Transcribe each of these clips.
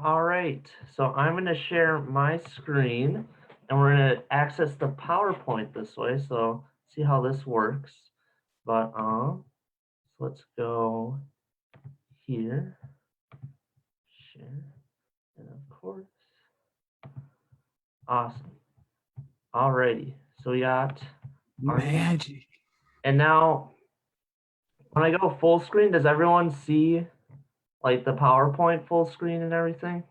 All right, so I'm going to share my screen and we're going to access the PowerPoint this way. So see how this works. But so let's go here, share, and of course, awesome. Alrighty, so we got our Magic. and now when I go full screen, does everyone see like the PowerPoint full screen and everything?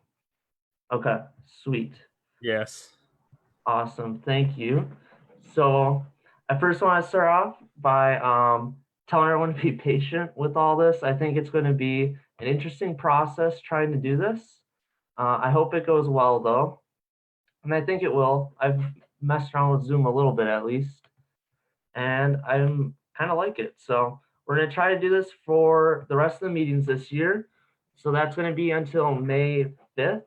Okay, sweet. Yes. Awesome, thank you. So I first want to start off by telling everyone to be patient with all this. I think it's going to be an interesting process trying to do this. I hope it goes well though, and I think it will. I've messed around with Zoom a little bit at least, and I'm kind of like it. So we're going to try to do this for the rest of the meetings this year. So that's going to be until May 5th.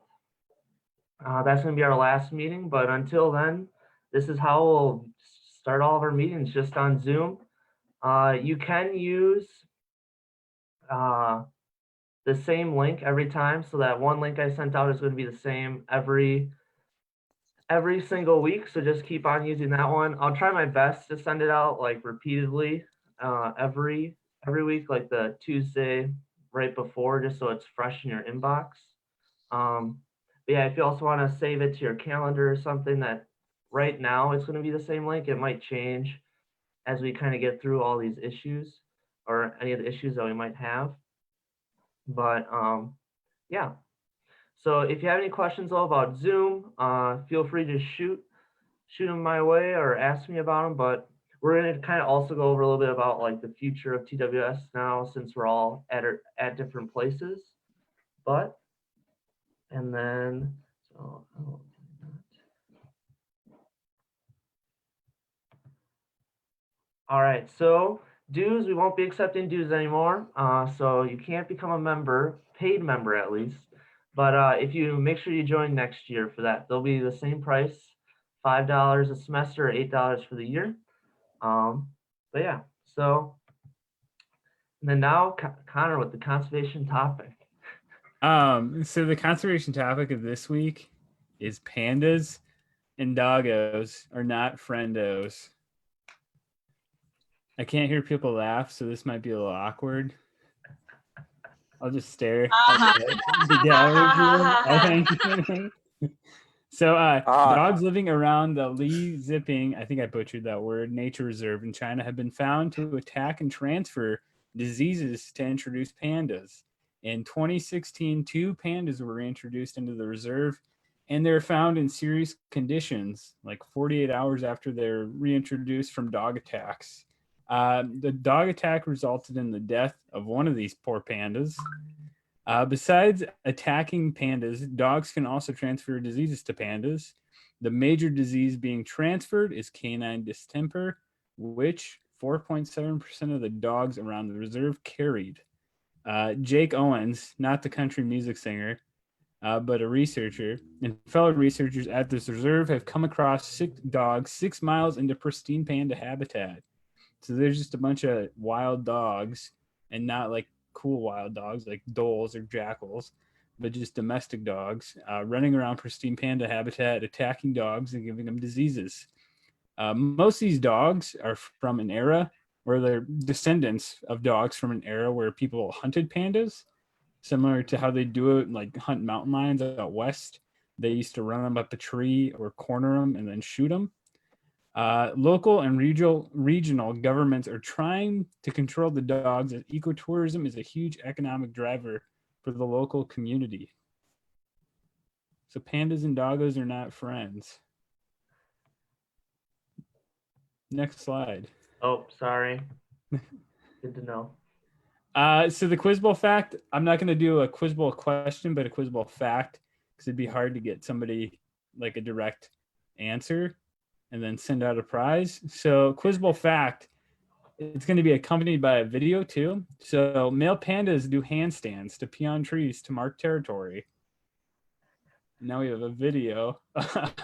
That's going to be our last meeting, but until then, this is how we'll start all of our meetings, just on Zoom. You can use uh, the same link every time, so that one link I sent out is going to be the same every single week. So just keep on using that one. I'll try my best to send it out like repeatedly every week, like the Tuesday right before, just so it's fresh in your inbox. But yeah, if you also want to save it to your calendar or something, that right now it's going to be the same link. It might change as we kind of get through all these issues or any of the issues that we might have. But yeah. So if you have any questions though about Zoom, feel free to shoot them my way or ask me about them. But we're going to kind of also go over a little bit about like the future of TWS now, since we're all at different places. But and then so all right, so dues, we won't be accepting dues anymore. So you can't become a member, paid member at least. But if you make sure you join next year for that, they'll be the same price, $5 a semester, $8 for the year. But yeah, so and then now Connor with the conservation topic. So the conservation topic of this week is pandas and doggos are not friendos. I can't hear people laugh, so this might be a little awkward. I'll just stare at the gallery view. I think. So dogs living around the Li Zipping, I think I butchered that word, nature reserve in China have been found to attack and transfer diseases to introduce pandas. In 2016, 2 pandas were reintroduced into the reserve, and they're found in serious conditions, like 48 hours after they're reintroduced from dog attacks. The dog attack resulted in the death of one of these poor pandas. Besides attacking pandas, dogs can also transfer diseases to pandas. The major disease being transferred is canine distemper, which 4.7% of the dogs around the reserve carried. Jake Owens, not the country music singer, but a researcher, and fellow researchers at this reserve have come across 6 dogs 6 miles into pristine panda habitat. So there's just a bunch of wild dogs, and not like cool wild dogs like dholes or jackals, but just domestic dogs running around pristine panda habitat, attacking dogs and giving them diseases. Most of these dogs are from an era where they're descendants of dogs from an era where people hunted pandas, similar to how they do it, like hunt mountain lions out west. They used to run them up a tree or corner them and then shoot them. Local and regional governments are trying to control the dogs, as ecotourism is a huge economic driver for the local community. So pandas and doggos are not friends. Next slide. Oh, sorry. Good to know. So the Quiz Bowl fact, I'm not going to do a Quiz Bowl question, but a Quiz Bowl fact, because it'd be hard to get somebody like a direct answer and then send out a prize. So Quiz Bowl fact, it's going to be accompanied by a video too. So male pandas do handstands to pee on trees to mark territory. Now we have a video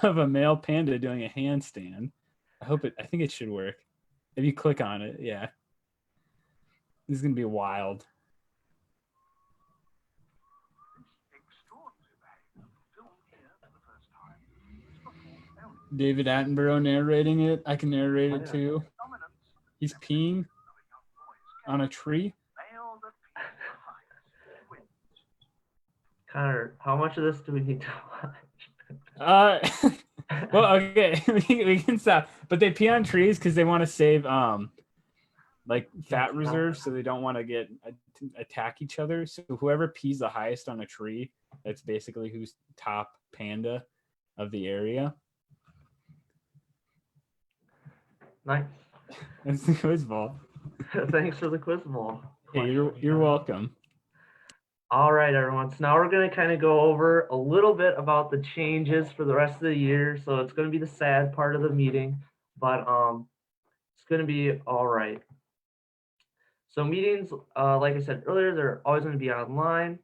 of a male panda doing a handstand. I think it should work. If you click on it, yeah. This is going to be wild. David Attenborough narrating it. I can narrate it too. He's peeing on a tree. Connor, how much of this do we need to watch? Well, okay, we can stop. But they pee on trees because they want to save like fat reserves, so they don't want to get attack each other. So whoever pees the highest on a tree, that's basically who's top panda of the area. Nice. That's the quiz ball. Thanks for the quiz ball. Hey, you're welcome. All right, everyone. So now we're going to kind of go over a little bit about the changes for the rest of the year. So it's going to be the sad part of the meeting, but it's going to be all right. So meetings, like I said earlier, they're always going to be online.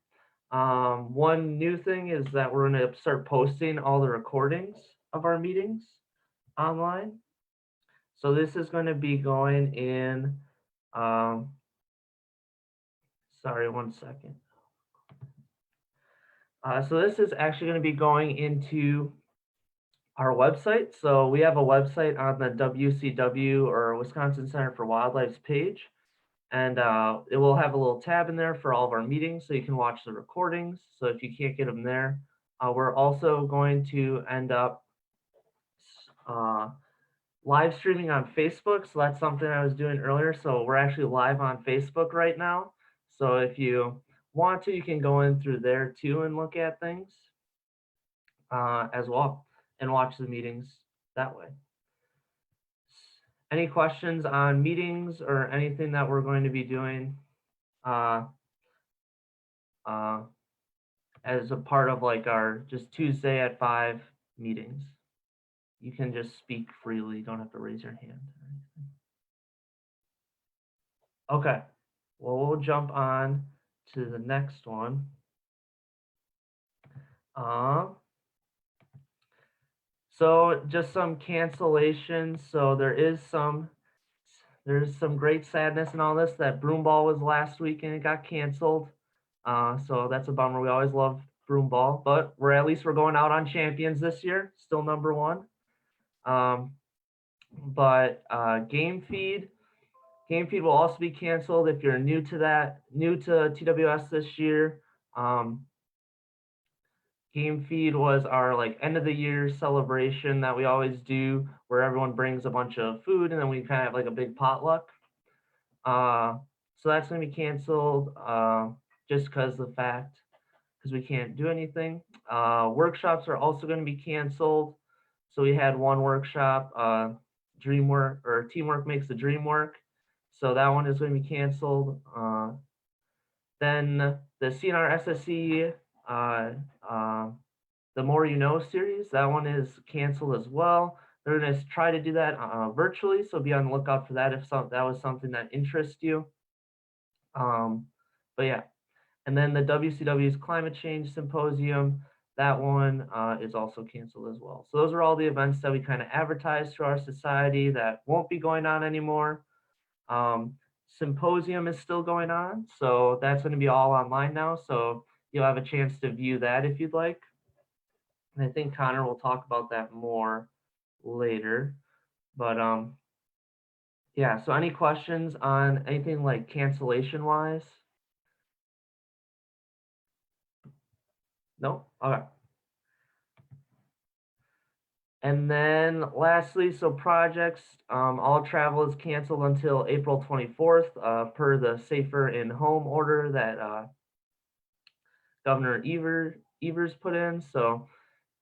One new thing is that we're going to start posting all the recordings of our meetings online. So this is going to be going in, sorry, one second. So this is actually going to be going into our website. So we have a website on the WCW or Wisconsin Center for Wildlife's page. And it will have a little tab in there for all of our meetings so you can watch the recordings. So if you can't get them there, we're also going to end up live streaming on Facebook. So that's something I was doing earlier. So we're actually live on Facebook right now. So if you want to, you can go in through there too and look at things as well and watch the meetings that way. Any questions on meetings or anything that we're going to be doing as a part of like our just Tuesday at 5 meetings? You can just speak freely. You don't have to raise your hand. Okay. Well, we'll jump on to the next one. So just some cancellations. So there's some great sadness in all this that Broomball was last week and it got canceled. So that's a bummer. We always love Broomball, but we're going out on champions this year, still number 1. But game feed will also be canceled if you're new to TWS this year. Game feed was our like end of the year celebration that we always do, where everyone brings a bunch of food and then we kind of have like a big potluck. So that's going to be canceled just because we can't do anything. Workshops are also going to be canceled. So we had one workshop, teamwork makes the dream work. So that one is going to be canceled. Then the CNR SSE, the More You Know series, that one is canceled as well. They're going to try to do that virtually, so be on the lookout for that if that was something that interests you. But yeah, and then the WCW's Climate Change Symposium, that one is also canceled as well. So those are all the events that we kind of advertise to our society that won't be going on anymore. Symposium is still going on, so that's going to be all online now. So you'll have a chance to view that if you'd like. And I think Connor will talk about that more later. But yeah, so any questions on anything like cancellation wise? No? Okay. And then lastly, so projects, all travel is canceled until April 24th per the Safer in Home order that Governor Evers put in. So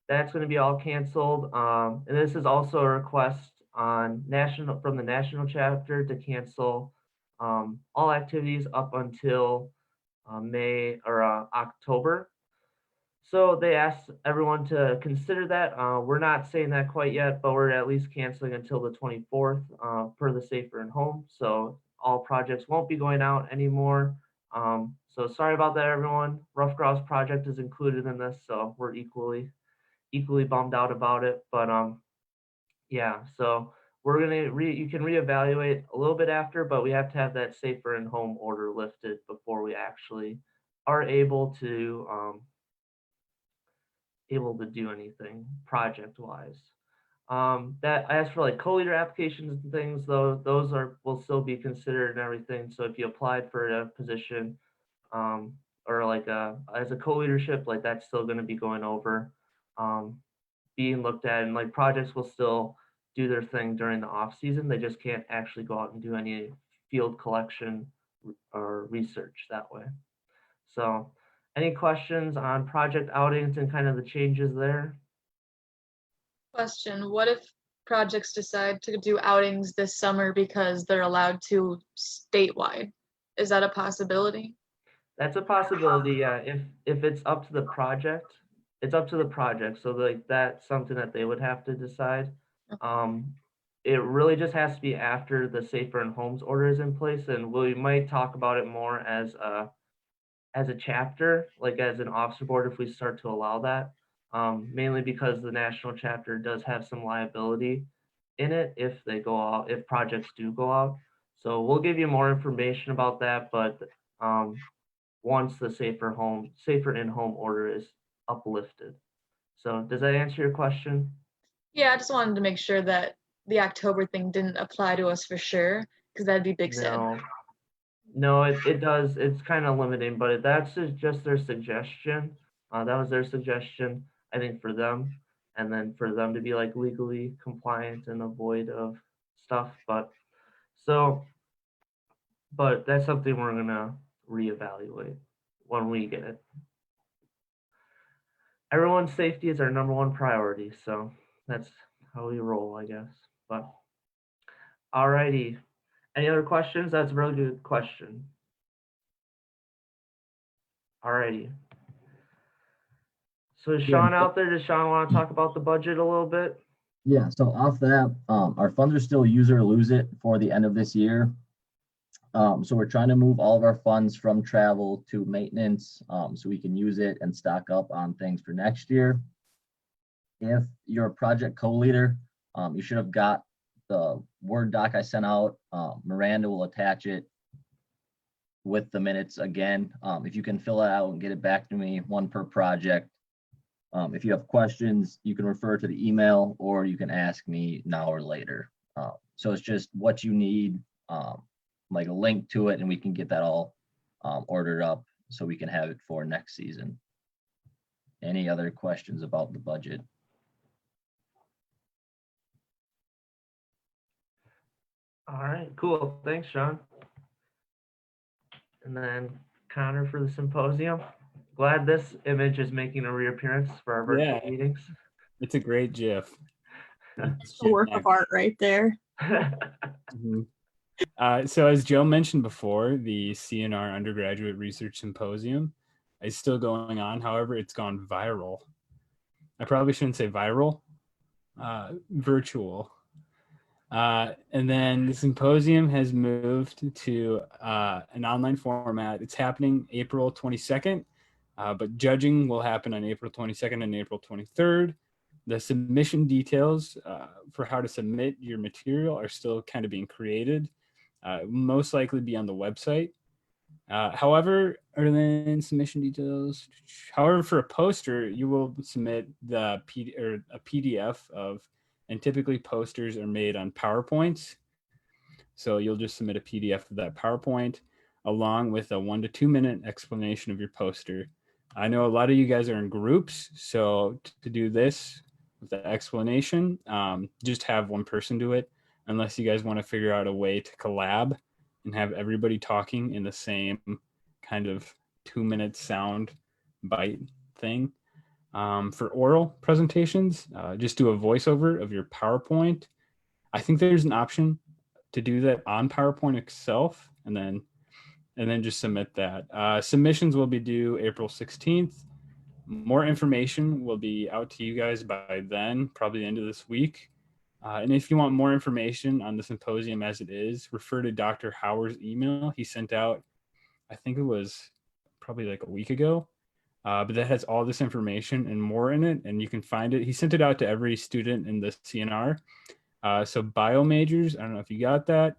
that's going to be all canceled. And this is also a request from the national chapter to cancel all activities up until May or October. So they asked everyone to consider that. We're not saying that quite yet, but we're at least canceling until the 24th per the Safer and Home. So all projects won't be going out anymore. So sorry about that, everyone. Rough Grouse project is included in this, so we're equally bummed out about it. But yeah, so we're you can reevaluate a little bit after, but we have to have that Safer and Home order lifted before we actually are able to do anything project wise. That as for like co-leader applications and things, though, those will still be considered and everything. So if you applied for a position, um, or like as a co-leadership, like that's still going to be going over, being looked at, and like projects will still do their thing during the off season. They just can't actually go out and do any field collection or research that way. So, any questions on project outings and kind of the changes there? Question, what if projects decide to do outings this summer because they're allowed to statewide? Is that a possibility? That's a possibility, yeah. If it's up to the project, it's up to the project. So like that's something that they would have to decide. Um, it really just has to be after the Safer and Homes order is in place, and we might talk about it more as a chapter, like as an officer board, if we start to allow that. Mainly because the national chapter does have some liability in it if they go out, if projects do go out. So we'll give you more information about that, but once the safer in home order is uplifted. So does that answer your question? Yeah, I just wanted to make sure that the October thing didn't apply to us for sure, because that'd be big sad. No, it does. It's kind of limiting, but that's just their suggestion. That was their suggestion, I think, for them, and then for them to be like legally compliant and avoid of stuff. So, but that's something we're gonna reevaluate when we get it. Everyone's safety is our number one priority, so that's how we roll, I guess. But alrighty, any other questions? That's a really good question. Alrighty. So is Sean out there? Does Sean want to talk about the budget a little bit? Yeah, so off that, our funds are still use or lose it for the end of this year. So we're trying to move all of our funds from travel to maintenance, so we can use it and stock up on things for next year. If you're a project co-leader, you should have got the Word doc I sent out. Miranda will attach it with the minutes again. If you can fill it out and get it back to me, one per project. If you have questions, you can refer to the email or you can ask me now or later. So it's just what you need, like a link to it, and we can get that all ordered up so we can have it for next season. Any other questions about the budget? All right, cool. Thanks, Sean. And then Connor for the symposium. Glad this image is making a reappearance for our virtual meetings. It's a great GIF. It's a work of art right there. So as Joe mentioned before, the CNR Undergraduate Research Symposium is still going on. However, it's gone viral. I probably shouldn't say viral, virtual. And then the symposium has moved to an online format. It's happening April 22nd, but judging will happen on April 22nd and April 23rd. The submission details for how to submit your material are still kind of being created. Most likely be on the website. However, other than submission details, however, for a poster, you will submit a PDF of, and typically posters are made on PowerPoints. So you'll just submit a PDF of that PowerPoint along with a 1 to 2 minute explanation of your poster. I know a lot of you guys are in groups, so to do this with the explanation, just have one person do it, unless you guys want to figure out a way to collab and have everybody talking in the same kind of 2 minute sound bite thing. For oral presentations, just do a voiceover of your PowerPoint. I think there's an option to do that on PowerPoint itself, and then just submit that. Submissions will be due April 16th. More information will be out to you guys by then, probably the end of this week. And if you want more information on the symposium as it is, refer to Dr. Howard's email he sent out, I think it was probably like a week ago. But that has all this information and more in it, and you can find it. He sent it out to every student in the CNR. So bio majors, I don't know if you got that.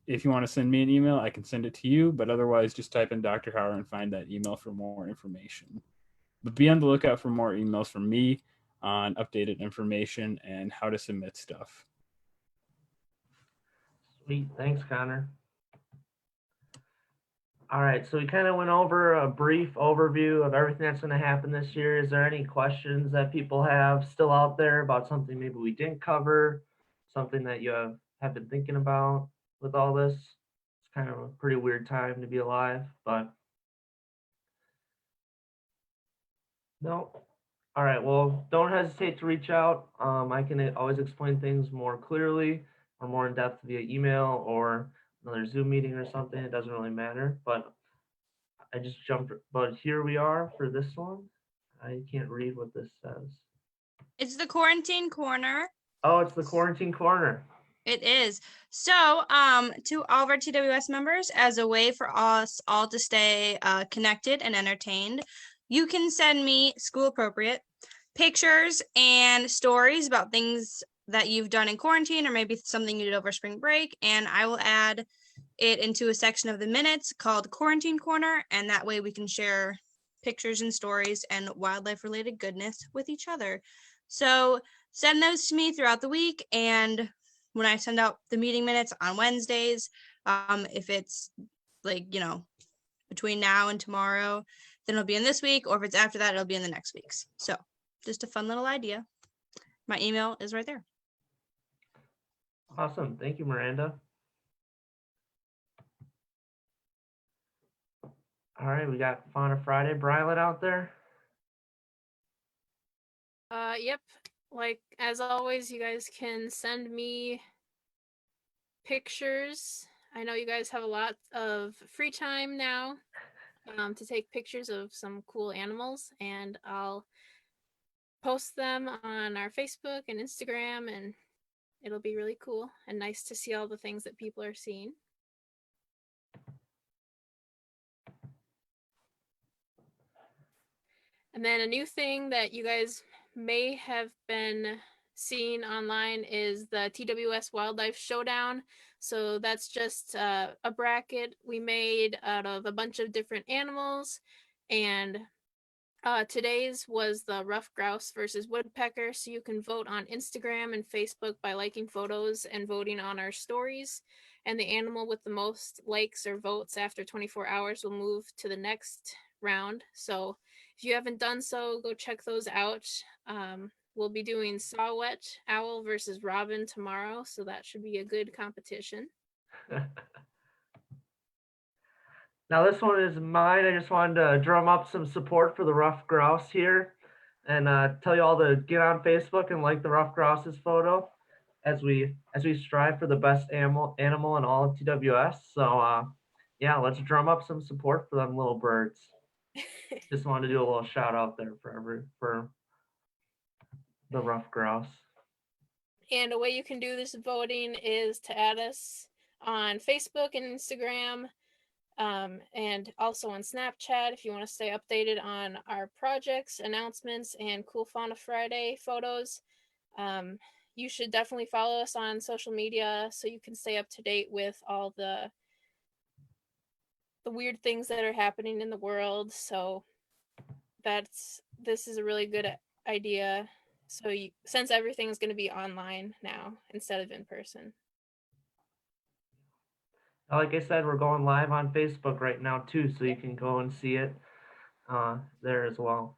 If you want to send me an email, I can send it to you, but otherwise just type in Dr. Howard and find that email for more information. But be on the lookout for more emails from me. on updated information and how to submit stuff. Sweet, thanks, Connor. All right, so we kind of went over a brief overview of everything that's going to happen this year. Is there any questions that people have still out there about something maybe we didn't cover, something that you have been thinking about with all this? It's kind of a pretty weird time to be alive, but no. All right, well, don't hesitate to reach out. I can always explain things more clearly or more in depth via email or another Zoom meeting or something. It doesn't really matter, but I just jumped, but here we are for this one. I can't read what this says. It's the quarantine corner. Oh, it's the quarantine corner. It is. So, to all of our TWS members, as a way for us all to stay connected and entertained, you can send me school appropriate pictures and stories about things that you've done in quarantine or maybe something you did over spring break, and I will add it into a section of the minutes called Quarantine Corner, and that way we can share pictures and stories and wildlife related goodness with each other. So send those to me throughout the week, and when I send out the meeting minutes on Wednesdays, if it's like, between now and tomorrow, then it'll be in this week, or if it's after that, it'll be in the next week's. So just a fun little idea. My email is right there. Awesome. Thank you, Miranda. All right, we got Fauna Friday. Brylan out there? Yep. Like, as always, you guys can send me pictures. I know you guys have a lot of free time now to take pictures of some cool animals, and I'll post them on our Facebook and Instagram, and it'll be really cool and nice to see all the things that people are seeing. And then a new thing that you guys may have been seeing online is the TWS Wildlife Showdown. So that's just a bracket we made out of a bunch of different animals. And today's was the rough grouse versus woodpecker. So you can vote on Instagram and Facebook by liking photos and voting on our stories. And the animal with the most likes or votes after 24 hours will move to the next round. So if you haven't done so, go check those out. We'll be doing Saw-Whet Owl versus Robin tomorrow, so that should be a good competition. Now this one is mine. I just wanted to drum up some support for the rough grouse here and tell you all to get on Facebook and like the rough grouse's photo as we strive for the best animal in all of TWS. So yeah, let's drum up some support for them little birds. Just wanted to do a little shout out there for the rough grouse. And a way you can do this voting is to add us on Facebook and Instagram, and also on Snapchat if you want to stay updated on our projects, announcements, and cool Fauna Friday photos. You should definitely follow us on social media so you can stay up to date with all the weird things that are happening in the world. So this is a really good idea. So since everything is going to be online now instead of in person. Like I said, we're going live on Facebook right now too, so you can go and see it there as well.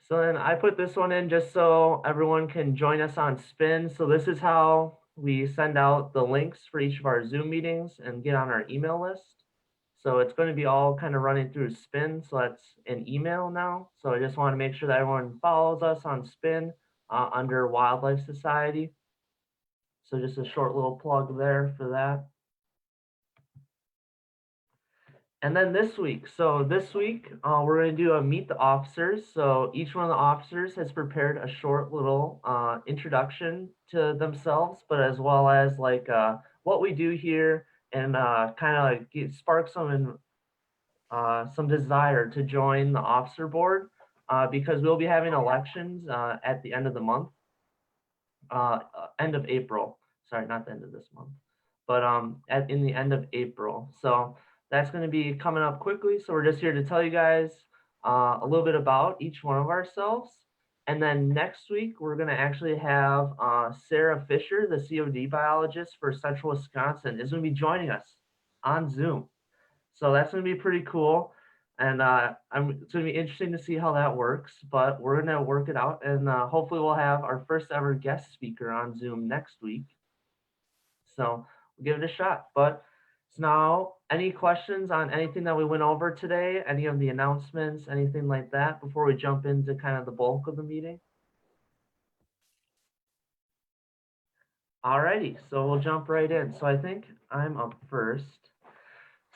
So then I put this one in just so everyone can join us on Spin. So this is how we send out the links for each of our Zoom meetings and get on our email list. So it's going to be all kind of running through Spin. So that's an email now. So I just want to make sure that everyone follows us on Spin under Wildlife Society. So just a short little plug there for that. And then this week, we're going to do a Meet the Officers. So each one of the officers has prepared a short little introduction to themselves, but as well as like what we do here and kind of like spark some desire to join the officer board because we'll be having elections at the end of the month, end of April. Sorry, not the end of this month, but in the end of April. So that's going to be coming up quickly. So we're just here to tell you guys a little bit about each one of ourselves. And then next week, we're going to actually have Sarah Fisher, the COD biologist for Central Wisconsin, is going to be joining us on Zoom. So that's going to be pretty cool. And it's going to be interesting to see how that works, but we're going to work it out. And hopefully we'll have our first ever guest speaker on Zoom next week. So we'll give it a shot. But so now, any questions on anything that we went over today, any of the announcements, anything like that, before we jump into kind of the bulk of the meeting? Alrighty, so we'll jump right in. So I think I'm up first.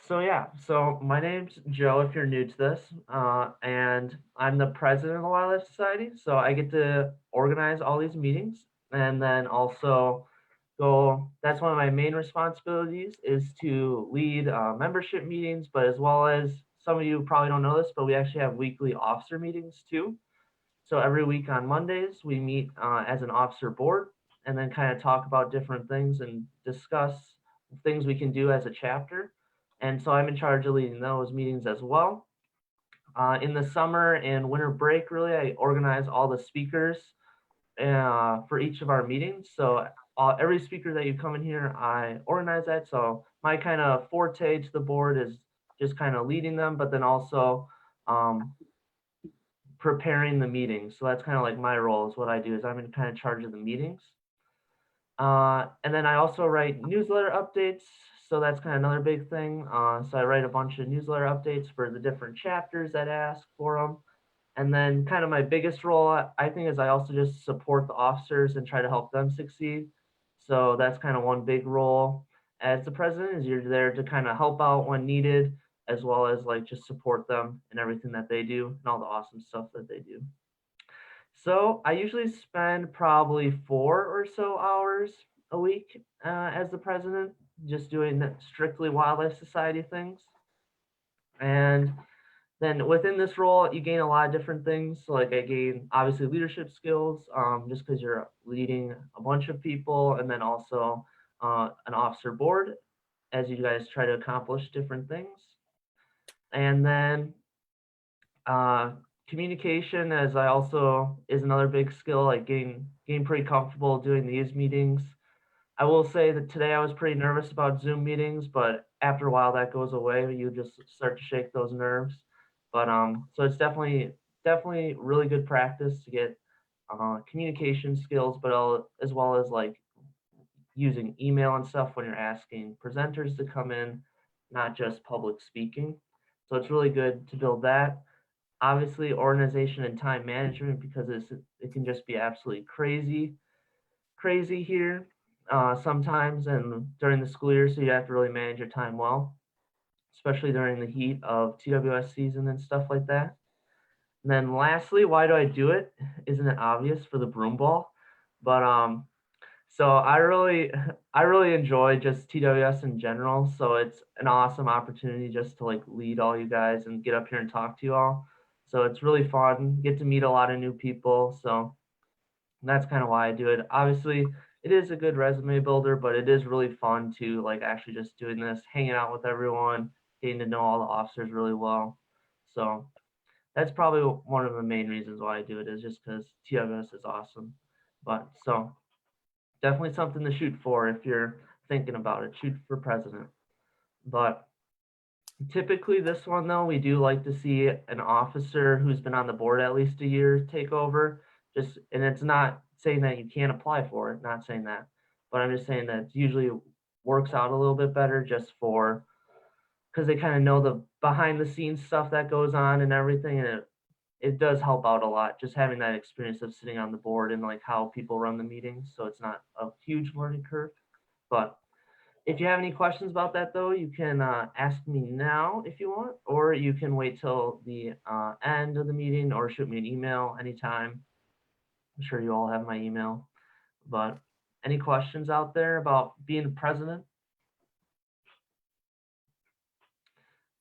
So yeah, so my name's Joe, if you're new to this, and I'm the president of the Wildlife Society. So I get to organize all these meetings, and then also that's one of my main responsibilities is to lead membership meetings, but as well as some of you probably don't know this, but we actually have weekly officer meetings too. So every week on Mondays, we meet as an officer board and then kind of talk about different things and discuss things we can do as a chapter. And so I'm in charge of leading those meetings as well. In the summer and winter break, really, I organize all the speakers for each of our meetings. So every speaker that you come in here, I organize that. So my kind of forte to the board is just kind of leading them, but then also preparing the meetings. So that's kind of like my role is what I do is I'm in kind of charge of the meetings. And then I also write newsletter updates. So that's kind of another big thing. So I write a bunch of newsletter updates for the different chapters that ask for them. And then kind of my biggest role, I think, is I also just support the officers and try to help them succeed. So that's kind of one big role as the president is you're there to kind of help out when needed, as well as like just support them in everything that they do and all the awesome stuff that they do. So I usually spend probably 4 or so hours a week as the president, just doing strictly Wildlife Society things. And then within this role, you gain a lot of different things. So like I gain obviously leadership skills, just because you're leading a bunch of people, and then also an officer board as you guys try to accomplish different things. And then communication is another big skill, like getting pretty comfortable doing these meetings. I will say that today I was pretty nervous about Zoom meetings, but after a while that goes away. You just start to shake those nerves. But so it's definitely really good practice to get communication skills, but as well as like using email and stuff when you're asking presenters to come in, not just public speaking. So it's really good to build that. Obviously, organization and time management, because it can just be absolutely crazy here sometimes and during the school year. So you have to really manage your time well, especially during the heat of TWS season and stuff like that. And then lastly, why do I do it? Isn't it obvious for the broom ball? But so I really enjoy just TWS in general. So it's an awesome opportunity just to like lead all you guys and get up here and talk to you all. So it's really fun. Get to meet a lot of new people. So that's kind of why I do it. Obviously, it is a good resume builder, but it is really fun to like actually just doing this, hanging out with everyone, getting to know all the officers really well. So that's probably one of the main reasons why I do it, is just because TWS is awesome. But so definitely something to shoot for if you're thinking about it. Shoot for president. But typically this one though, we do like to see an officer who's been on the board at least a year take over. And it's not saying that you can't apply for it, not saying that, but I'm just saying that usually works out a little bit better just because they kind of know the behind the scenes stuff that goes on and everything, and it does help out a lot just having that experience of sitting on the board and like how people run the meetings. So it's not a huge learning curve. But if you have any questions about that though, you can ask me now if you want, or you can wait till the end of the meeting or shoot me an email anytime. I'm sure you all have my email. But any questions out there about being the president?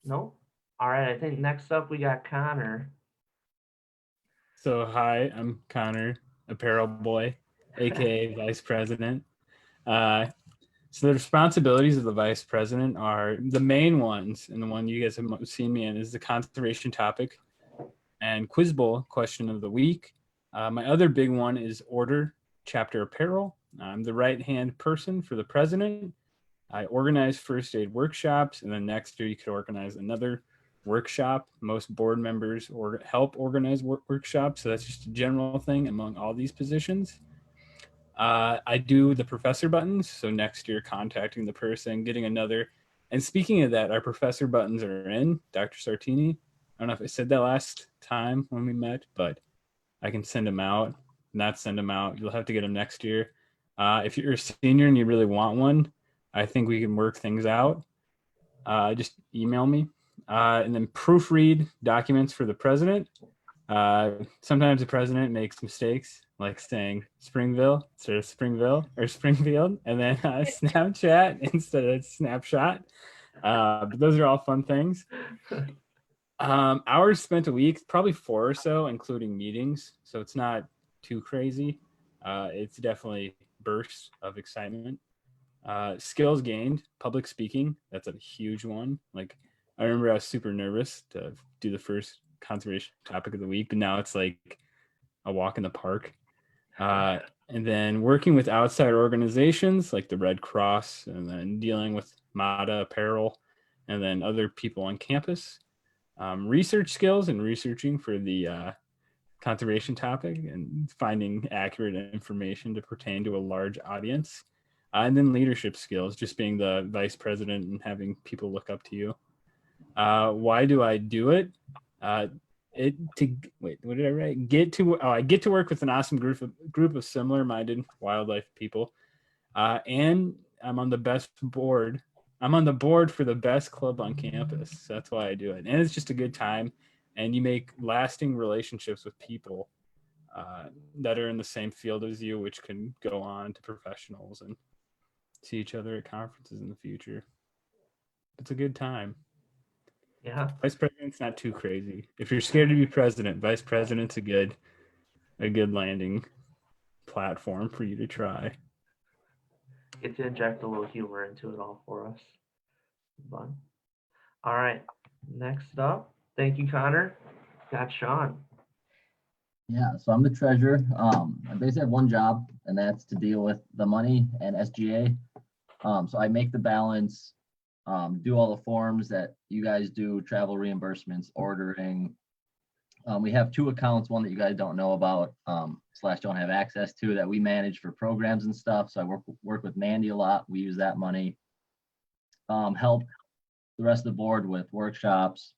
No? All right, I think next up we got Connor. So hi, I'm Connor, Apparel Boy, aka Vice President. So the responsibilities of the Vice President are the main ones, and the one you guys have seen me in is the conservation topic. And Quiz Bowl question of the week. My other big one is order chapter apparel. I'm the right-hand person for the president. I organize first aid workshops, and then next year you could organize another workshop. Most board members help organize workshops, so that's just a general thing among all these positions. I do the professor buttons, so next year contacting the person, getting another. And speaking of that, our professor buttons are in, Dr. Sartini. I don't know if I said that last time when we met, but I can send them out, not send them out. You'll have to get them next year. If you're a senior and you really want one, I think we can work things out. Just email me. And then proofread documents for the president. Sometimes the president makes mistakes, like saying Springville instead of Springville or Springfield, and then Snapchat instead of snapshot. But those are all fun things. Hours spent a week, probably 4 or so, including meetings. So it's not too crazy. It's definitely bursts of excitement. Skills gained, public speaking. That's a huge one. Like, I remember I was super nervous to do the first conservation topic of the week, but now it's like a walk in the park. And then working with outside organizations like the Red Cross, and then dealing with MATA apparel, and then other people on campus. Research skills and researching for the conservation topic and finding accurate information to pertain to a large audience. And then leadership skills, just being the vice president and having people look up to you. Why do I do it? What did I write? I get to work with an awesome group of similar-minded wildlife people, and I'm on the best board. I'm on the board for the best club on campus. So that's why I do it, and it's just a good time, and you make lasting relationships with people that are in the same field as you, which can go on to professionals and see each other at conferences in the future. It's a good time. Yeah. Vice president's not too crazy. If you're scared to be president, vice president's a good landing platform for you to try. Get to inject a little humor into it all for us. Fun. All right. Next up, thank you, Connor. Got Sean. Yeah, so I'm the treasurer. I basically have one job, and that's to deal with the money and SGA. So I make the balance, do all the forms that you guys do, travel reimbursements, ordering. We have 2 accounts, one that you guys don't know about, / don't have access to, that we manage for programs and stuff. So I work with Mandy a lot. We use that money. Help the rest of the board with workshops.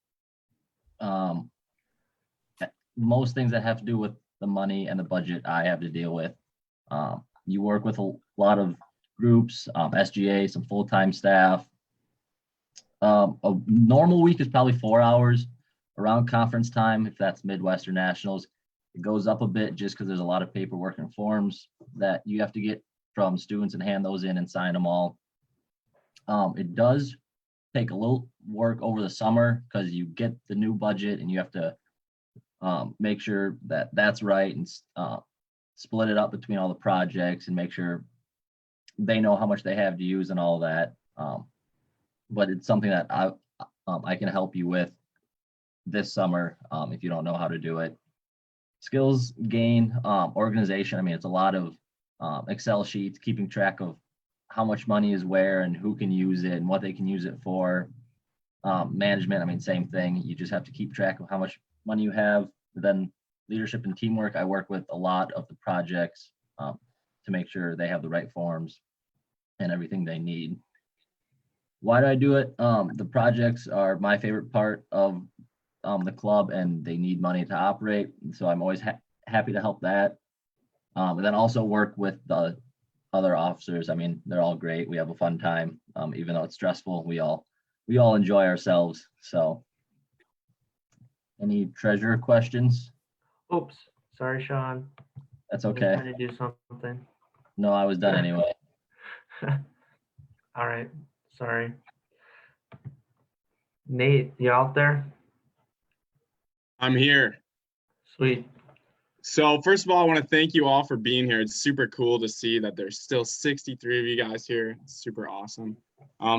Most things that have to do with the money and the budget I have to deal with. You work with a lot of groups, SGA, some full-time staff. A normal week is probably 4 hours. Around conference time, if that's Midwest or Nationals, it goes up a bit just because there's a lot of paperwork and forms that you have to get from students and hand those in and sign them all. It does take a little work over the summer because you get the new budget and you have to make sure that that's right and split it up between all the projects and make sure they know how much they have to use and all that. But it's something that I can help you with this summer if you don't know how to do it. Skills gain, organization. I mean, it's a lot of Excel sheets, keeping track of how much money is where and who can use it and what they can use it for. Management, I mean, same thing. You just have to keep track of how much money you have. Then leadership and teamwork, I work with a lot of the projects to make sure they have the right forms and everything they need. Why do I do it? The projects are my favorite part of the club, and they need money to operate. So I'm always happy to help that. And then also work with the other officers. I mean, they're all great. We have a fun time. Even though it's stressful, we all enjoy ourselves. So any treasurer questions? Oops. Sorry, Sean. That's I was okay. trying to do something. No, I was done anyway. All right. Sorry. Nate, you out there? I'm here. Sweet. So first of all, I want to thank you all for being here. It's super cool to see that there's still 63 of you guys here. It's super awesome.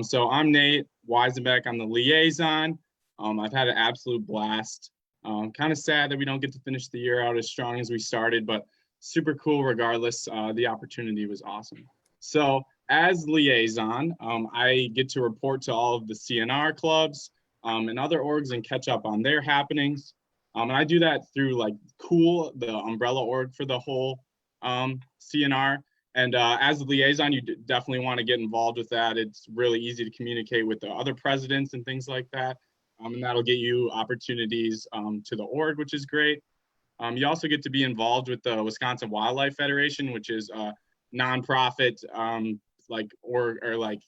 So I'm Nate Weisenbeck. I'm the liaison. I've had an absolute blast Kind of sad that we don't get to finish the year out as strong as we started, but super cool regardless. The opportunity was awesome. So as liaison, I get to report to all of the CNR clubs and other orgs and catch up on their happenings. And I do that through like Cool, the umbrella org for the whole CNR. And as a liaison, you definitely want to get involved with that. It's really easy to communicate with the other presidents and things like that. And that'll get you opportunities to the org, which is great. You also get to be involved with the Wisconsin Wildlife Federation, which is a nonprofit, or like,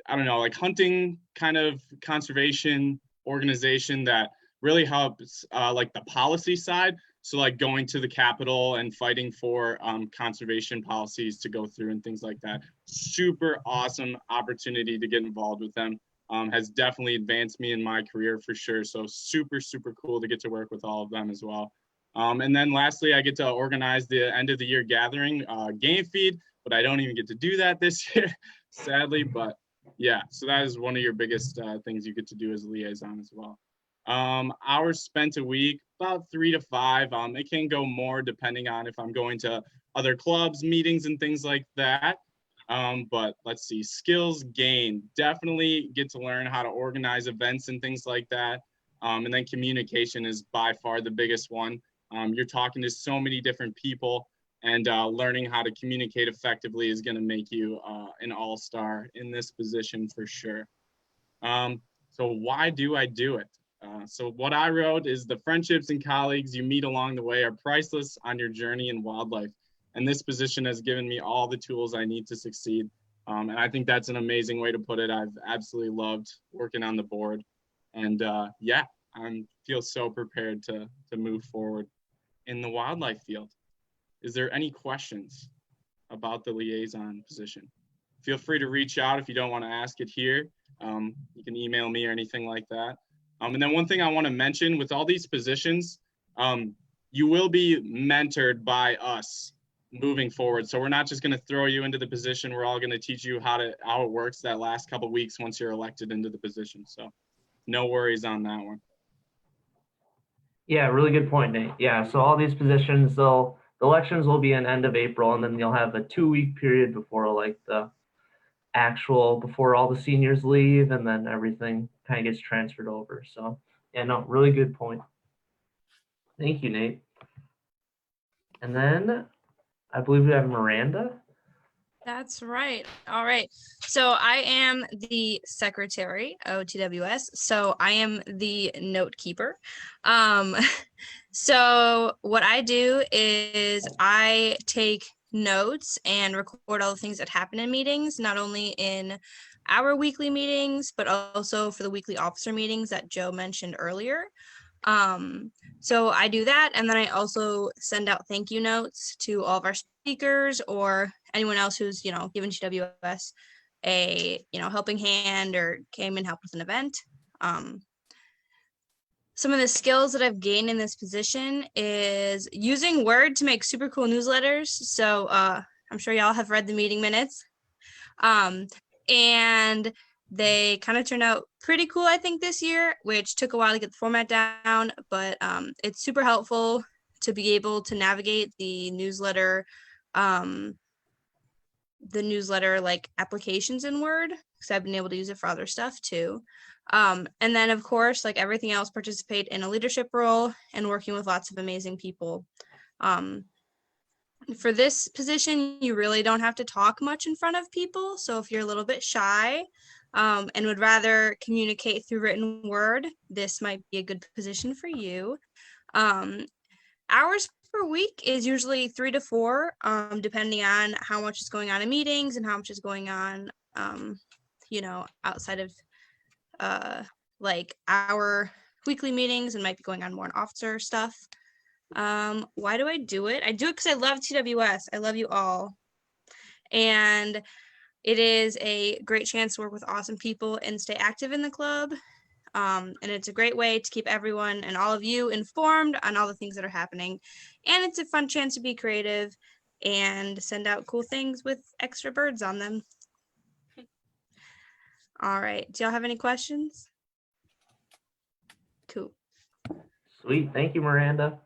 I don't know, like hunting kind of conservation organization that really helps like the policy side. So like going to the Capitol and fighting for conservation policies to go through and things like that. Super awesome opportunity to get involved with them. Has definitely advanced me in my career for sure. So super, super cool to get to work with all of them as well. And then lastly, I get to organize the end of the year gathering game feed, but I don't even get to do that this year, sadly. But yeah, so that is one of your biggest things you get to do as a liaison as well. Hours spent a week, about 3 to 5. It can go more depending on if I'm going to other clubs, meetings, and things like that. But let's see, skills gained, definitely get to learn how to organize events and things like that. And then communication is by far the biggest one. You're talking to so many different people, and learning how to communicate effectively is going to make you an all-star in this position for sure. So why do I do it? So what I wrote is the friendships and colleagues you meet along the way are priceless on your journey in wildlife. And this position has given me all the tools I need to succeed. And I think that's an amazing way to put it. I've absolutely loved working on the board. And yeah, I feel so prepared to move forward in the wildlife field. Is there any questions about the liaison position? Feel free to reach out if you don't want to ask it here. You can email me or anything like that. And then one thing I want to mention with all these positions, you will be mentored by us moving forward. So we're not just going to throw you into the position. We're all going to teach you how it works that last couple of weeks once you're elected into the position. So no worries on that one. Yeah, really good point, Nate. Yeah, so all these positions, the elections will be in end of April, and then you'll have a 2-week period before like before all the seniors leave, and then everything kind of gets transferred over. So yeah, no, really good point. Thank you, Nate. And then I believe we have Miranda. That's right. All right. So I am the secretary of TWS. So I am the note keeper. So what I do is I take notes and record all the things that happen in meetings, not only in our weekly meetings, but also for the weekly officer meetings that Joe mentioned earlier. So I do that, and then I also send out thank you notes to all of our speakers or anyone else who's, given GWS a, helping hand or came and helped with an event. Some of the skills that I've gained in this position is using Word to make super cool newsletters. So I'm sure y'all have read the meeting minutes. And they kind of turned out pretty cool, I think, this year, which took a while to get the format down, but it's super helpful to be able to navigate the newsletter like applications in Word, because I've been able to use it for other stuff too. And then of course, like everything else, participate in a leadership role and working with lots of amazing people. For this position, you really don't have to talk much in front of people. So if you're a little bit shy and would rather communicate through written word, this might be a good position for you. Hours per week is usually 3 to 4, depending on how much is going on in meetings and how much is going on, outside of like our weekly meetings, and might be going on more on officer stuff. Why do I do it? I do it because I love TWS. I love you all. And it is a great chance to work with awesome people and stay active in the club. And it's a great way to keep everyone and all of you informed on all the things that are happening. And it's a fun chance to be creative and send out cool things with extra birds on them. All right. Do y'all have any questions? Cool. Sweet. Thank you, Miranda.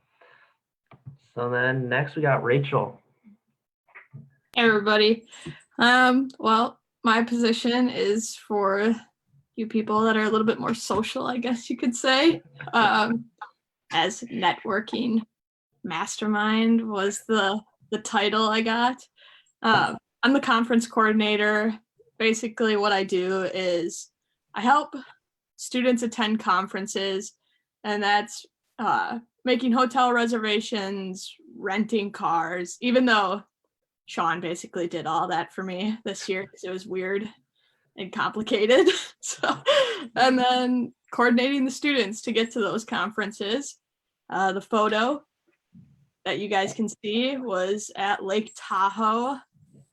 So then next we got Rachel. Hey, everybody. Well, my position is for you people that are a little bit more social, I guess you could say. As networking mastermind was the title I got. I'm the conference coordinator. Basically, what I do is I help students attend conferences, and that's making hotel reservations, renting cars, even though Sean basically did all that for me this year because it was weird and complicated. So, and then coordinating the students to get to those conferences. The photo that you guys can see was at Lake Tahoe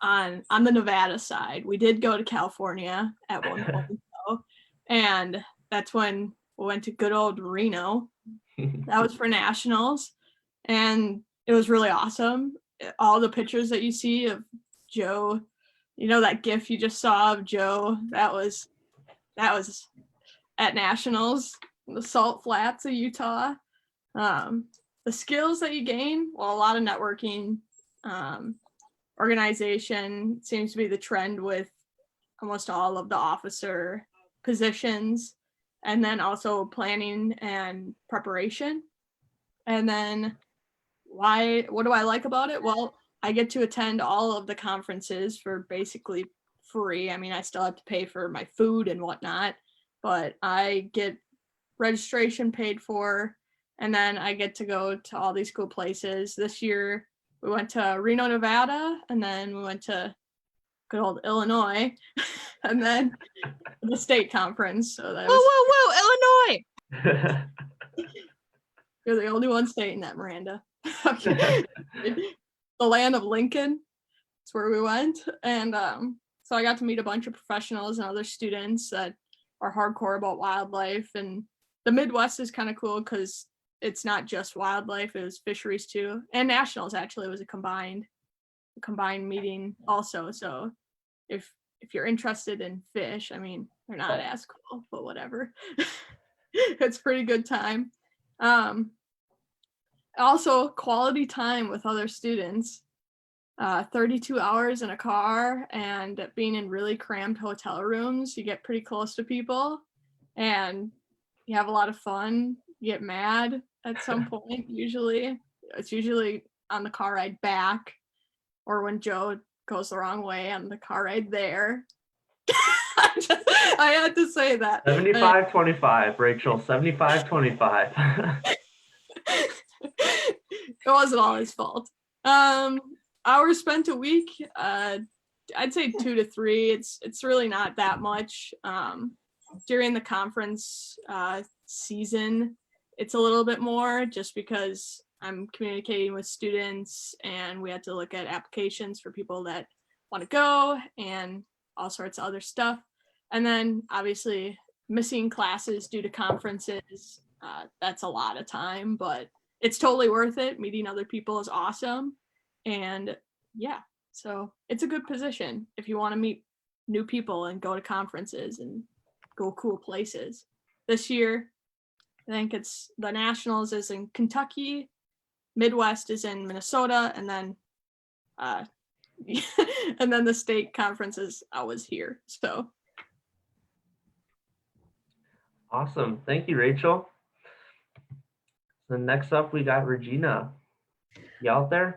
on the Nevada side. We did go to California at one point though, and that's when we went to good old Reno. That was for nationals, and it was really awesome. All the pictures that you see of Joe, you know, that GIF you just saw of Joe, that was at nationals, the Salt Flats of Utah. The skills that you gain, well, a lot of networking, organization seems to be the trend with almost all of the officer positions, and then also planning and preparation. And then what do I like about it? Well, I get to attend all of the conferences for basically free. I mean, I still have to pay for my food and whatnot, but I get registration paid for, and then I get to go to all these cool places. This year, we went to Reno, Nevada, and then we went to good old Illinois, and then the state conference. So that was Illinois. you're the only one stating that, Miranda. Okay. The land of Lincoln. That's where we went. And so I got to meet a bunch of professionals and other students that are hardcore about wildlife. And the Midwest is kind of cool because it's not just wildlife, it was fisheries too. And nationals actually was a combined meeting also. So if you're interested in fish, I mean, they're not as cool, but whatever. It's pretty good time. Also quality time with other students. 32 hours in a car and being in really cramped hotel rooms, you get pretty close to people and you have a lot of fun. You get mad at some point. It's usually on the car ride back or when Joe goes the wrong way on the car ride there. I had to say that. 75-25, Rachel, 75-25. It wasn't all his fault. Hours spent a week, I'd say 2 to 3. It's really not that much. During the conference season, it's a little bit more just because I'm communicating with students and we had to look at applications for people that want to go and all sorts of other stuff. And then obviously missing classes due to conferences, that's a lot of time, but it's totally worth it. Meeting other people is awesome. And yeah, so it's a good position if you want to meet new people and go to conferences and go cool places. This year, I think it's the Nationals is in Kentucky, Midwest is in Minnesota, and then and then the state conferences I was here. So Awesome. Thank you, Rachel. So next up, we got Regina. You out there?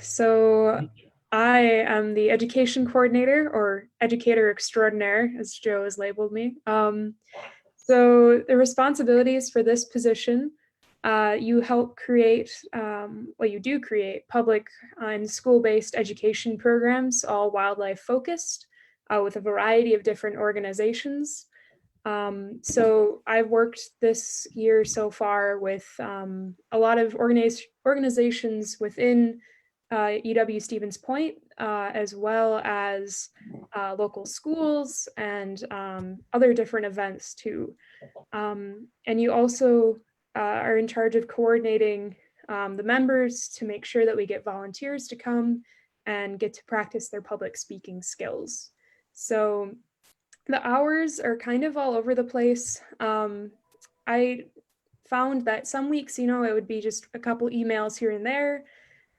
So I am the education coordinator or educator extraordinaire, as Joe has labeled me. So the responsibilities for this position, you help create, you do create public and school-based education programs, all wildlife focused, with a variety of different organizations. So I've worked this year so far with a lot of organizations within UW-Stevens Point, as well as local schools and other different events too. And you also are in charge of coordinating the members to make sure that we get volunteers to come and get to practice their public speaking skills. So the hours are kind of all over the place. I found that some weeks, it would be just a couple emails here and there,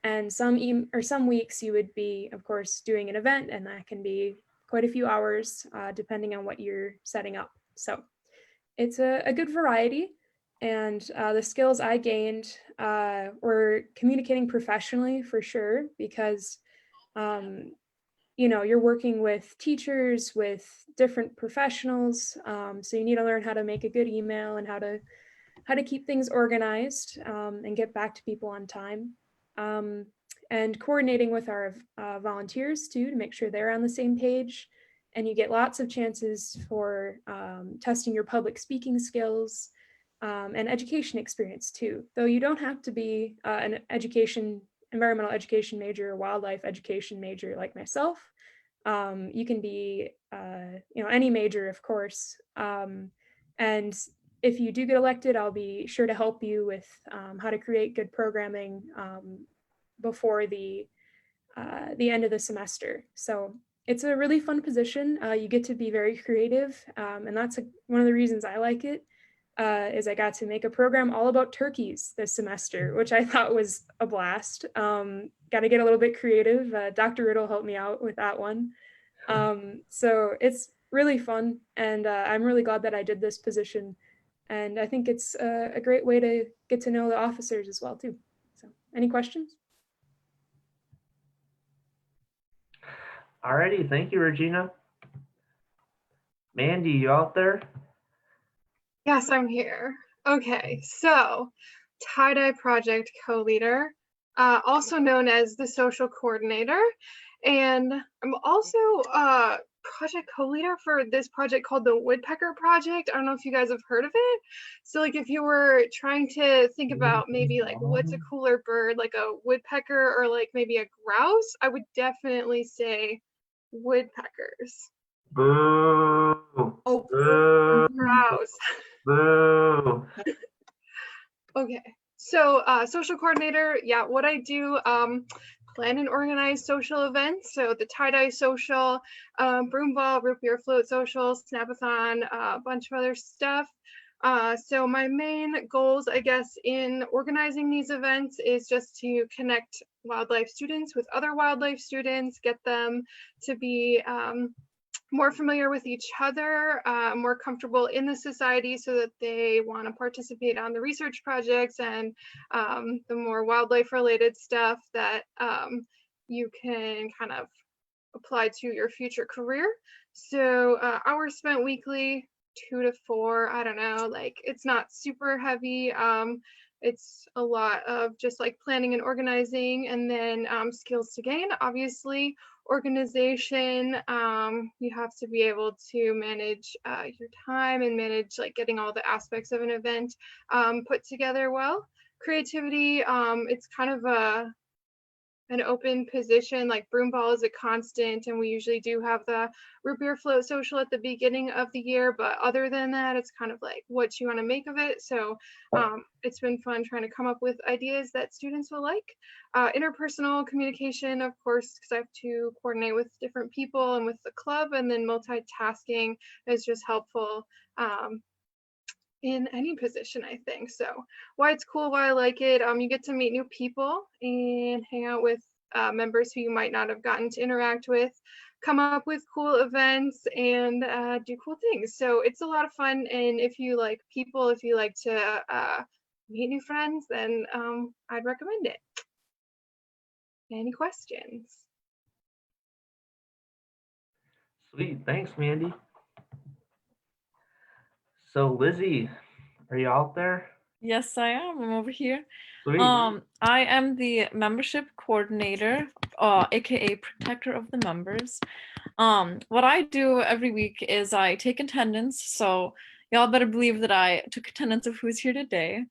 and some weeks you would be, of course, doing an event, and that can be quite a few hours, depending on what you're setting up. So it's a good variety. And the skills I gained were communicating professionally for sure, because you're working with teachers, with different professionals, so you need to learn how to make a good email and how to keep things organized, and get back to people on time, and coordinating with our volunteers too, to make sure they're on the same page. And you get lots of chances for testing your public speaking skills, and education experience too. Though you don't have to be an environmental education major or wildlife education major like myself. You can be any major, of course. And if you do get elected, I'll be sure to help you with how to create good programming before the end of the semester. So it's a really fun position. You get to be very creative, and that's one of the reasons I like it. Is I got to make a program all about turkeys this semester, which I thought was a blast. Got to get a little bit creative. Dr. Riddle helped me out with that one. So it's really fun, and I'm really glad that I did this position. And I think it's a great way to get to know the officers as well too. So any questions? Alrighty, thank you, Regina. Mandy, you out there? Yes, I'm here. Okay, so tie-dye project co-leader, also known as the social coordinator. And I'm also project co-leader for this project called the Woodpecker Project. I don't know if you guys have heard of it. So like if you were trying to think about maybe like what's a cooler bird, like a woodpecker or like maybe a grouse, I would definitely say woodpeckers. Boo. Oh, Boo. grouse. Boo. Okay, so social coordinator, yeah, what I do, plan and organize social events. So the tie-dye social, broom ball, root beer float social, snap-a-thon, a bunch of other stuff. So my main goals, I guess, in organizing these events is just to connect wildlife students with other wildlife students, get them to be more familiar with each other, more comfortable in the society so that they want to participate on the research projects and the more wildlife related stuff that you can kind of apply to your future career. So hours spent weekly, 2 to 4, I don't know, like it's not super heavy. It's a lot of just like planning and organizing, and then skills to gain, obviously. Organization, you have to be able to manage your time and manage like getting all the aspects of an event put together well. Creativity, it's kind of an open position, like broom ball is a constant, and we usually do have the root beer float social at the beginning of the year, but other than that, it's kind of like what you want to make of it. So it's been fun trying to come up with ideas that students will like. Interpersonal communication, of course, because I have to coordinate with different people and with the club, and then multitasking is just helpful in any position, I think. So why it's cool, why I like it, you get to meet new people and hang out with members who you might not have gotten to interact with, come up with cool events, and do cool things. So it's a lot of fun, and if you like people, if you like to meet new friends, then I'd recommend it. Any questions? Sweet, thanks, Mandy. So Lizzie, are you out there? Yes, I am. I'm over here. Sweet. I am the membership coordinator, aka protector of the members. What I do every week is I take attendance. So y'all better believe that I took attendance of who's here today.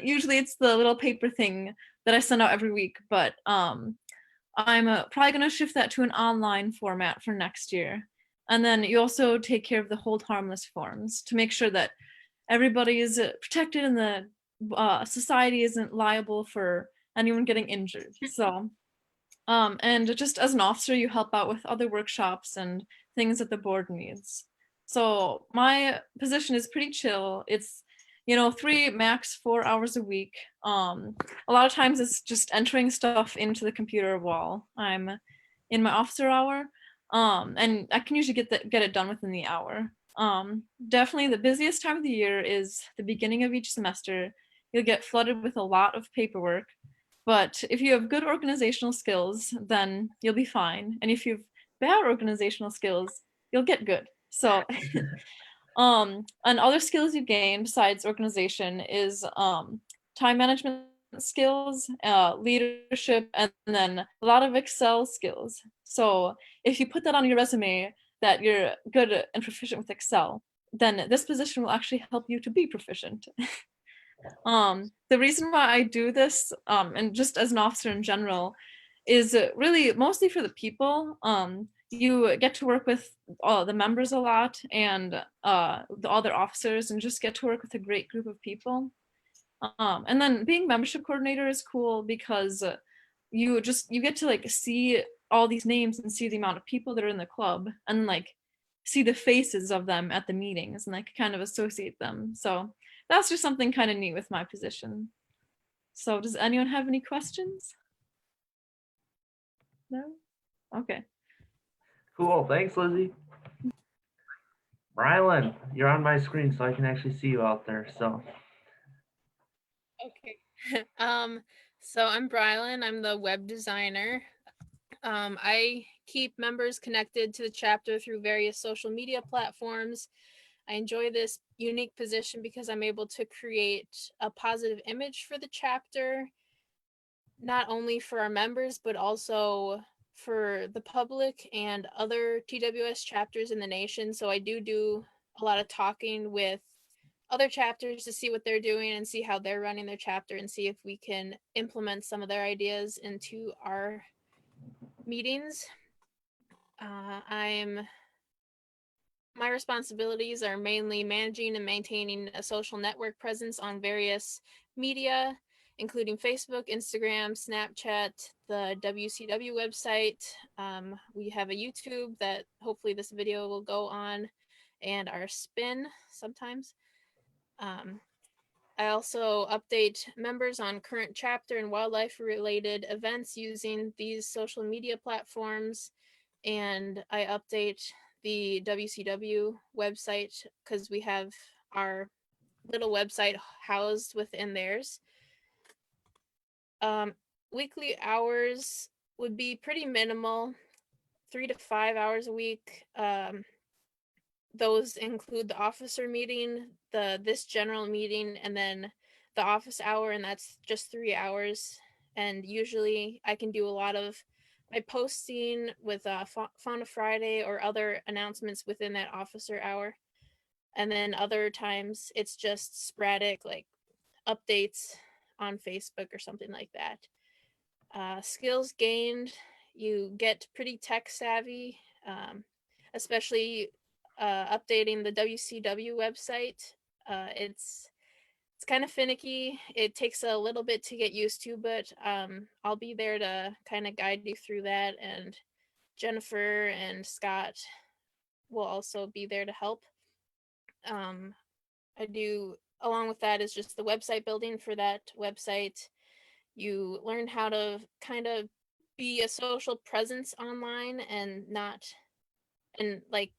Usually it's the little paper thing that I send out every week, but I'm probably gonna shift that to an online format for next year. And then you also take care of the hold harmless forms to make sure that everybody is protected and the society isn't liable for anyone getting injured. So, and just as an officer, you help out with other workshops and things that the board needs. So my position is pretty chill. It's, 3 max 4 hours a week. A lot of times it's just entering stuff into the computer while I'm in my officer hour. And I can usually get it done within the hour. Definitely the busiest time of the year is the beginning of each semester. You'll get flooded with a lot of paperwork, but if you have good organizational skills, then you'll be fine. And if you have bad organizational skills, you'll get good. So and other skills you gain besides organization is time management skills, leadership, and then a lot of Excel skills. So if you put that on your resume that you're good and proficient with Excel, then this position will actually help you to be proficient. The reason why I do this, and just as an officer in general, is really mostly for the people. You get to work with all the members a lot and the other officers, and just get to work with a great group of people. And then being membership coordinator is cool because you get to like see all these names and see the amount of people that are in the club and like see the faces of them at the meetings and like kind of associate them. So that's just something kind of neat with my position. So does anyone have any questions? No? Okay. Cool. Thanks, Lizzie. Rylan, you're on my screen, so I can actually see you out there. So. Okay. So I'm Brylan. I'm the web designer. I keep members connected to the chapter through various social media platforms. I enjoy this unique position because I'm able to create a positive image for the chapter, not only for our members, but also for the public and other TWS chapters in the nation. So I do a lot of talking with other chapters to see what they're doing and see how they're running their chapter and see if we can implement some of their ideas into our meetings. My responsibilities are mainly managing and maintaining a social network presence on various media, including Facebook, Instagram, Snapchat, the WCW website. We have a YouTube that hopefully this video will go on, and our spin sometimes. I also update members on current chapter and wildlife related events using these social media platforms. And I update the WCW website because we have our little website housed within theirs. Weekly hours would be pretty minimal, 3 to 5 hours a week. Those include the officer meeting, this general meeting, and then the office hour, and that's just 3 hours. And usually I can do a lot of my posting with Fauna Friday or other announcements within that officer hour. And then other times it's just sporadic, like updates on Facebook or something like that. Skills gained, you get pretty tech savvy, especially updating the WCW website. It's kind of finicky. It takes a little bit to get used to, but I'll be there to kind of guide you through that. And Jennifer and Scott will also be there to help. I do, along with that, is just the website building for that website. You learn how to kind of be a social presence online and like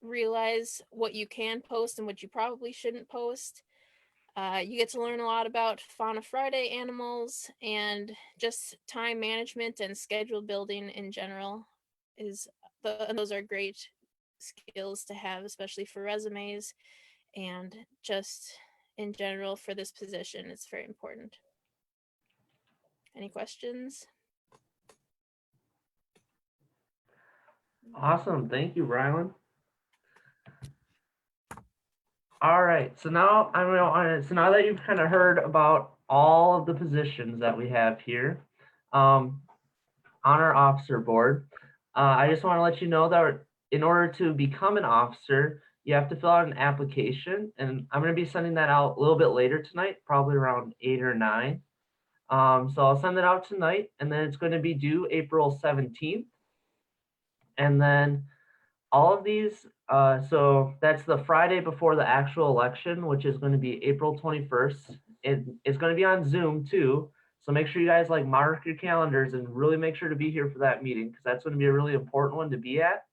realize what you can post and what you probably shouldn't post. You get to learn a lot about Fauna Friday animals and just time management and schedule building in general. And those are great skills to have, especially for resumes and just in general for this position. It's very important. Any questions? Awesome. Thank you, Rylan. All right, so now now that you've kind of heard about all of the positions that we have here on our officer board, I just want to let you know that in order to become an officer, you have to fill out an application, and I'm going to be sending that out a little bit later tonight, probably around 8 or 9. So I'll send it out tonight, and then it's going to be due April 17th. And then all of these So that's the Friday before the actual election, which is going to be April 21st. It's going to be on Zoom too. So make sure you guys like mark your calendars and really make sure to be here for that meeting because that's going to be a really important one to be at.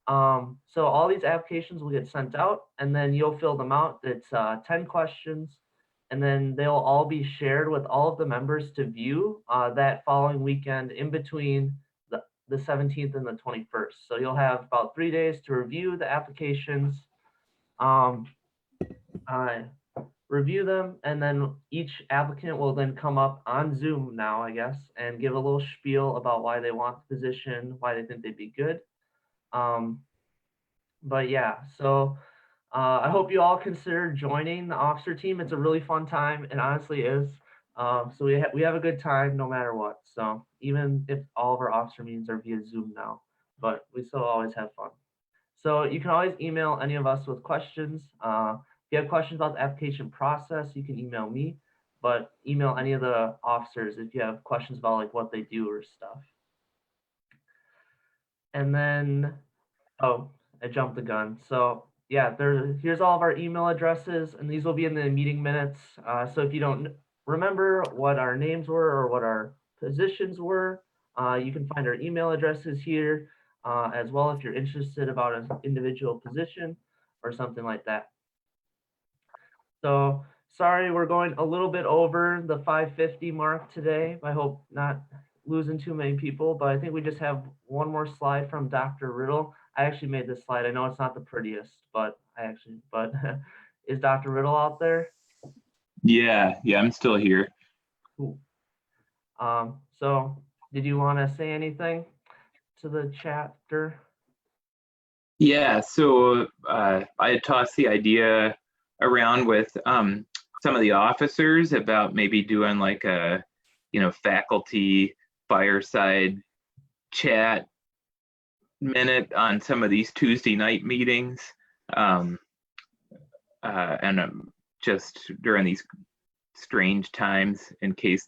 So all these applications will get sent out and then you'll fill them out. It's 10 questions and then they'll all be shared with all of the members to view that following weekend in between the 17th and the 21st. So you'll have about 3 days to review the applications, review them, and then each applicant will then come up on Zoom now, I guess, and give a little spiel about why they want the position, why they think they'd be good. But yeah, so I hope you all consider joining the officer team. It's a really fun time. It honestly is. So we have a good time no matter what. So even if all of our officer meetings are via Zoom now, but we still always have fun. So you can always email any of us with questions. If you have questions about the application process, you can email me, but email any of the officers if you have questions about like what they do or stuff. And then, oh, I jumped the gun. So yeah, here's all of our email addresses, and these will be in the meeting minutes. So if you don't remember what our names were or what our positions were, you can find our email addresses here as well if you're interested about an individual position or something like that. So sorry, we're going a little bit over the 5:50 mark today. I hope not losing too many people, but I think we just have one more slide from Dr. Riddle. I actually made this slide. I know it's not the prettiest, but is Dr. Riddle out there? Yeah, I'm still here. Cool. So did you want to say anything to the chapter? Yeah, so I had tossed the idea around with some of the officers about maybe doing like a, faculty fireside chat minute on some of these Tuesday night meetings. And just during these strange times, in case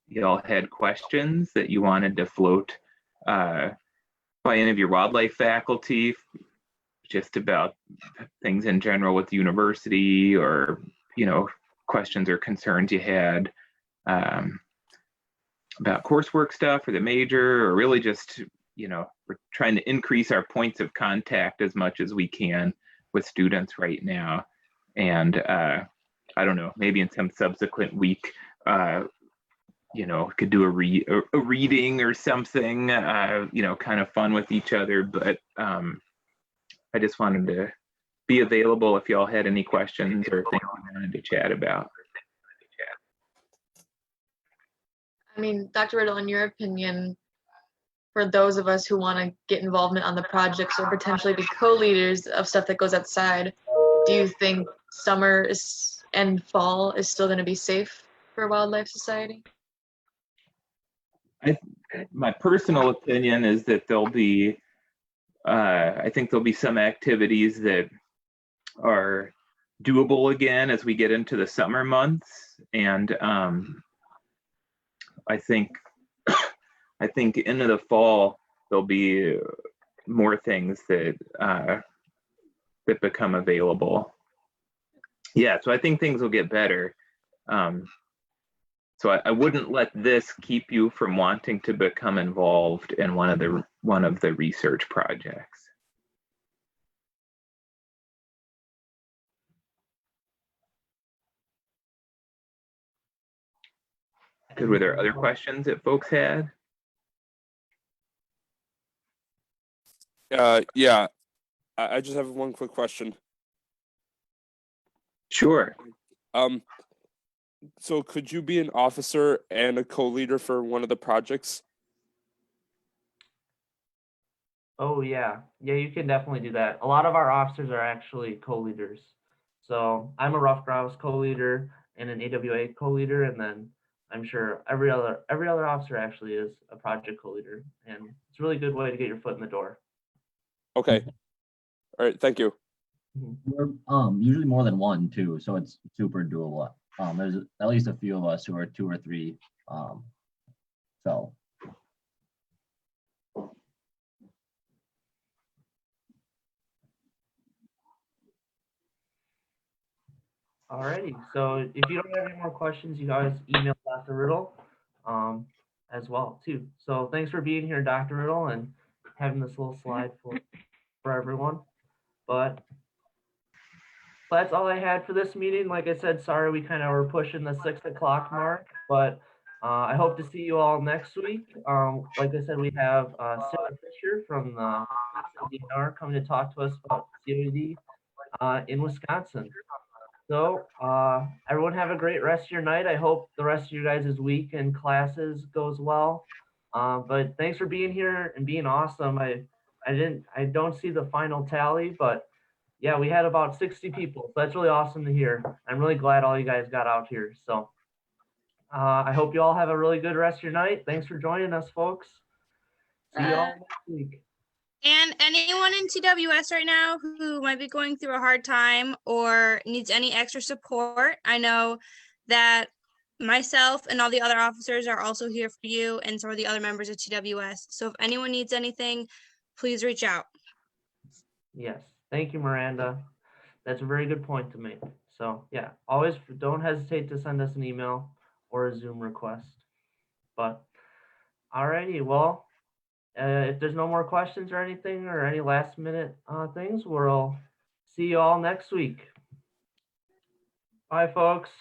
y'all had questions that you wanted to float by any of your wildlife faculty, just about things in general with the university, or questions or concerns you had about coursework stuff or the major, or really just we're trying to increase our points of contact as much as we can with students right now. And I don't know, maybe in some subsequent week could do a reading or something, kind of fun with each other. But I just wanted to be available if y'all had any questions or things you wanted to chat about. I mean, Dr. Riddle, in your opinion, for those of us who want to get involvement on the projects or potentially be co-leaders of stuff that goes outside, do you think summer and fall is still going to be safe for Wildlife Society? My personal opinion is that there'll be, I think there'll be some activities that are doable again as we get into the summer months. And I think into the fall, there'll be more things that that become available. Yeah, so I think things will get better. So I wouldn't let this keep you from wanting to become involved in one of the research projects. Good. Were there other questions that folks had? Yeah, I just have one quick question. Sure. So could you be an officer and a co-leader for one of the projects? Oh yeah, you can definitely do that. A lot of our officers are actually co-leaders. So I'm a rough grouse co-leader and an AWA co-leader, and then I'm sure every other officer actually is a project co-leader, and it's a really good way to get your foot in the door. Okay. All right. Thank you. We're usually more than one too, so it's super doable. There's at least a few of us who are 2 or 3. So. Alrighty, so if you don't have any more questions, you guys email Dr. Riddle as well too. So thanks for being here, Dr. Riddle, and having this little slide for everyone. But that's all I had for this meeting. Like I said, sorry we kind of were pushing the 6 o'clock mark, but I hope to see you all next week. Like I said, we have Sarah Fisher from the DNR coming to talk to us about COD in Wisconsin. So everyone have a great rest of your night. I hope the rest of you guys' week and classes goes well. But thanks for being here and being awesome. I don't see the final tally, but yeah, we had about 60 people. So that's really awesome to hear. I'm really glad all you guys got out here. So I hope you all have a really good rest of your night. Thanks for joining us, folks. See you all next week. And anyone in TWS right now who might be going through a hard time or needs any extra support, I know that myself and all the other officers are also here for you and some of the other members of TWS. So if anyone needs anything, please reach out. Yes, thank you, Miranda. That's a very good point to make. So yeah, always don't hesitate to send us an email or a Zoom request. But alrighty, well, if there's no more questions or anything or any last minute things, we'll see you all next week. Bye, folks.